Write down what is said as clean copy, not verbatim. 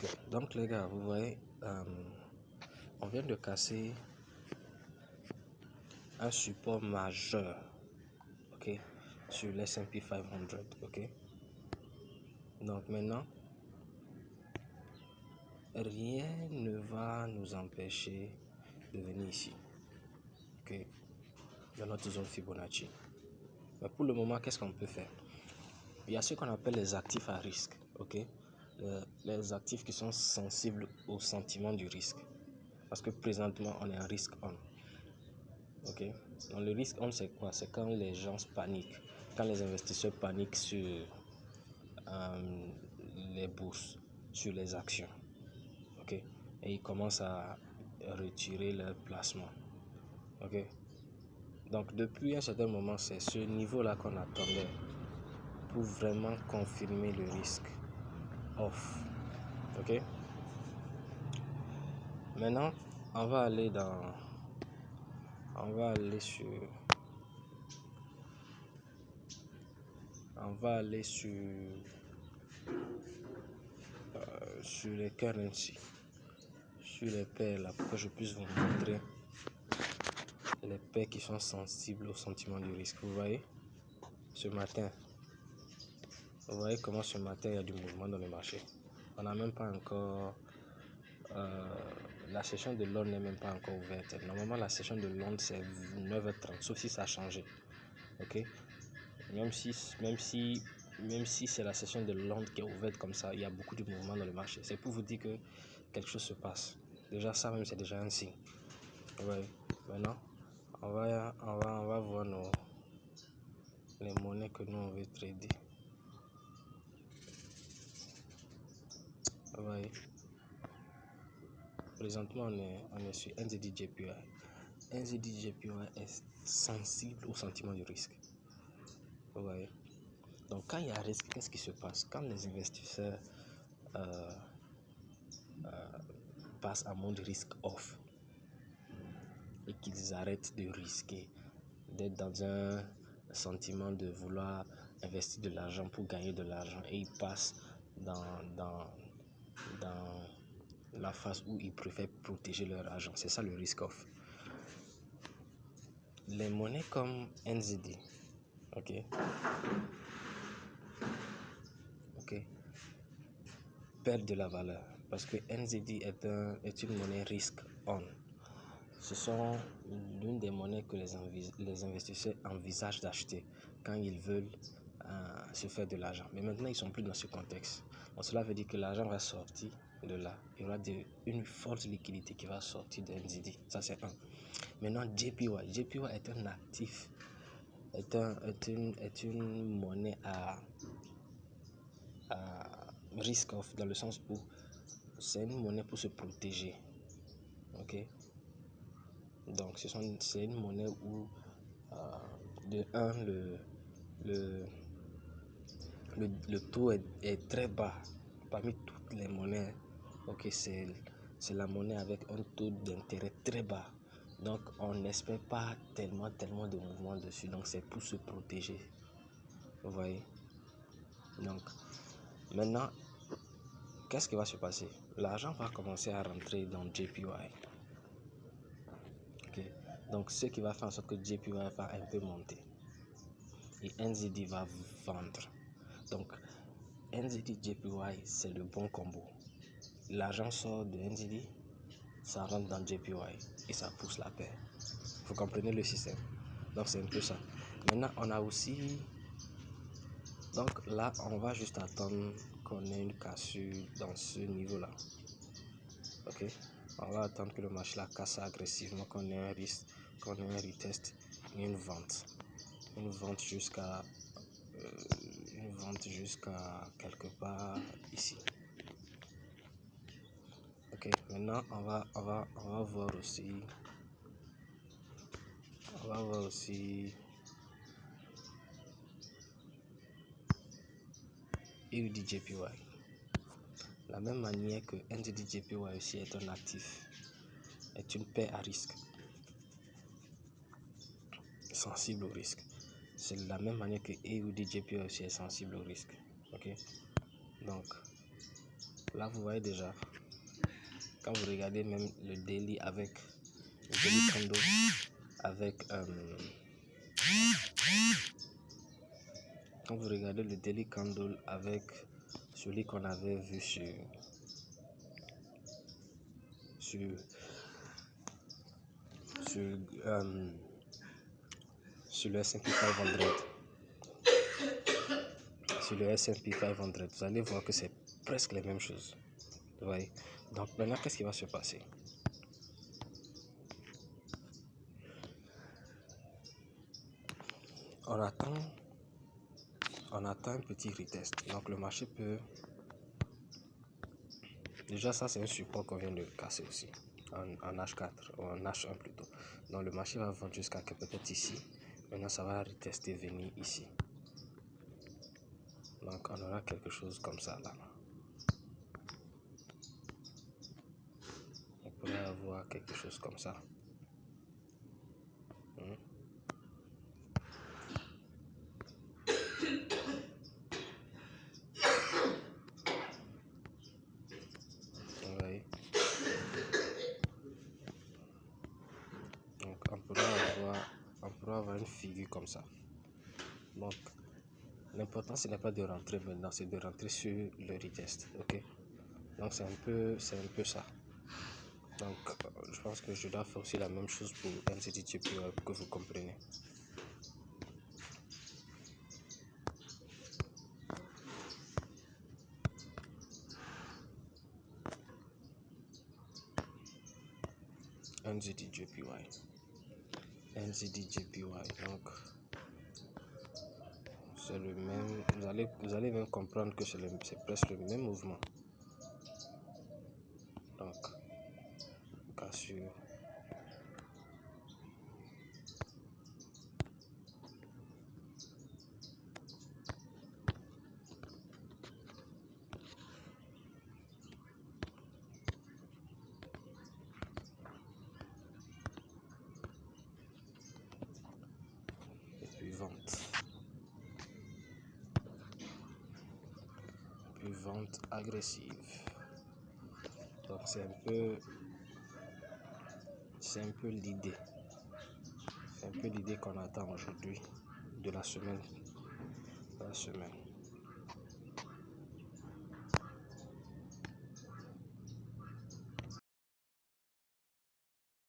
Ok, donc les gars, vous voyez, on vient de casser un support majeur, ok, sur l'S&P 500, ok. Donc maintenant, rien ne va nous empêcher de venir ici, ok, dans notre zone Fibonacci. Mais pour le moment, qu'est-ce qu'on peut faire? Il y a ce qu'on appelle les actifs à risque, ok. Les actifs qui sont sensibles au sentiment du risque. Parce que présentement, on est en risque on. Ok. Donc le risque on, c'est quoi? C'est quand les gens paniquent, quand les investisseurs paniquent sur les bourses, sur les actions. Ok. Et ils commencent à retirer leurs placements. Ok. Donc depuis un certain moment, c'est ce niveau-là qu'on attendait pour vraiment confirmer le risque off. Ok. Maintenant, on va aller sur les currencies, sur les paires là, pour que je puisse vous montrer les paires qui sont sensibles au sentiment du risque. Vous voyez, ce matin, vous voyez comment ce matin il y a du mouvement dans le marché. On n'a même pas encore la session de Londres n'est même pas encore ouverte. Normalement la session de Londres c'est 9h30, sauf si ça a changé. Ok. Même si c'est la session de Londres qui est ouverte comme ça, il y a beaucoup de mouvement dans le marché. C'est pour vous dire que quelque chose se passe. Déjà ça même c'est déjà un signe. Ouais. Maintenant, on va voir les monnaies que nous on veut trader. Ouais. Présentement on est sur NZD-JPY. NZD-JPY est sensible au sentiment du risque. Ouais. Donc quand il y a risque, qu'est-ce qui se passe? Quand les investisseurs passent à mode risque off et qu'ils arrêtent de risquer, d'être dans un sentiment de vouloir investir de l'argent pour gagner de l'argent, et ils passent dans la phase où ils préfèrent protéger leur argent. C'est ça le risque off. Les monnaies comme NZD, ok, perdent de la valeur parce que NZD est une monnaie risk on. Ce sont l'une des monnaies que les investisseurs envisagent d'acheter quand ils veulent se faire de l'argent. Mais maintenant, ils ne sont plus dans ce contexte. Donc, cela veut dire que l'argent va sortir de là. Il y aura une forte liquidité qui va sortir de NZD. Ça, c'est un. Maintenant, JPY. JPY est un actif, est une monnaie à risk off, dans le sens où c'est une monnaie pour se protéger. Ok. Donc c'est une monnaie où de 1 le taux est très bas parmi toutes les monnaies. Ok, c'est la monnaie avec un taux d'intérêt très bas. Donc on n'espère pas tellement de mouvements dessus. Donc c'est pour se protéger. Vous voyez. Donc maintenant, qu'est-ce qui va se passer? L'argent va commencer à rentrer dans JPY. Okay. Donc ce qui va faire en sorte que JPY va un peu monter et NZD va vendre. Donc NZD JPY c'est le bon combo. L'argent sort de NZD, ça rentre dans JPY et ça pousse la paire. Vous comprenez le système? Donc c'est un peu ça. Maintenant on a aussi, donc là on va juste attendre qu'on ait une cassure dans ce niveau là. Ok, on va attendre que le marché la casse agressivement, qu'on ait un risque, qu'on ait un retest et une vente jusqu'à quelque part ici. Ok, maintenant on va voir aussi AUD-JPY. La même manière que NZD-JPY aussi est un actif, est une paire à risque, sensible au risque. C'est de la même manière que AUD-JPY aussi est sensible au risque. Ok, donc Là, vous voyez déjà, quand vous regardez même le daily avec le daily candle avec quand vous regardez le daily candle avec celui qu'on avait vu sur le S&P 500, sur le S&P 500, vous allez voir que c'est presque les mêmes choses. Vous voyez? Donc maintenant, qu'est-ce qui va se passer? On attend un petit retest. Donc le marché peut... Déjà ça c'est un support qu'on vient de casser aussi. En H4 ou en H1 plutôt. Donc le marché va vendre jusqu'à peut-être ici. Maintenant ça va retester venir ici. Donc on aura quelque chose comme ça là. On pourrait avoir quelque chose comme ça. Oui. Donc on pourrait avoir une figure comme ça. Donc l'important ce n'est pas de rentrer maintenant, c'est de rentrer sur le retest. Ok. Donc c'est un peu ça. Donc je pense que je dois faire aussi la même chose pour NZD-JPY pour que vous compreniez. NZD-JPY. Donc c'est le même, vous allez même comprendre que c'est presque le même mouvement. Donc cassure, et puis vente agressive. Donc c'est un peu l'idée. C'est un peu l'idée qu'on attend aujourd'hui de la semaine.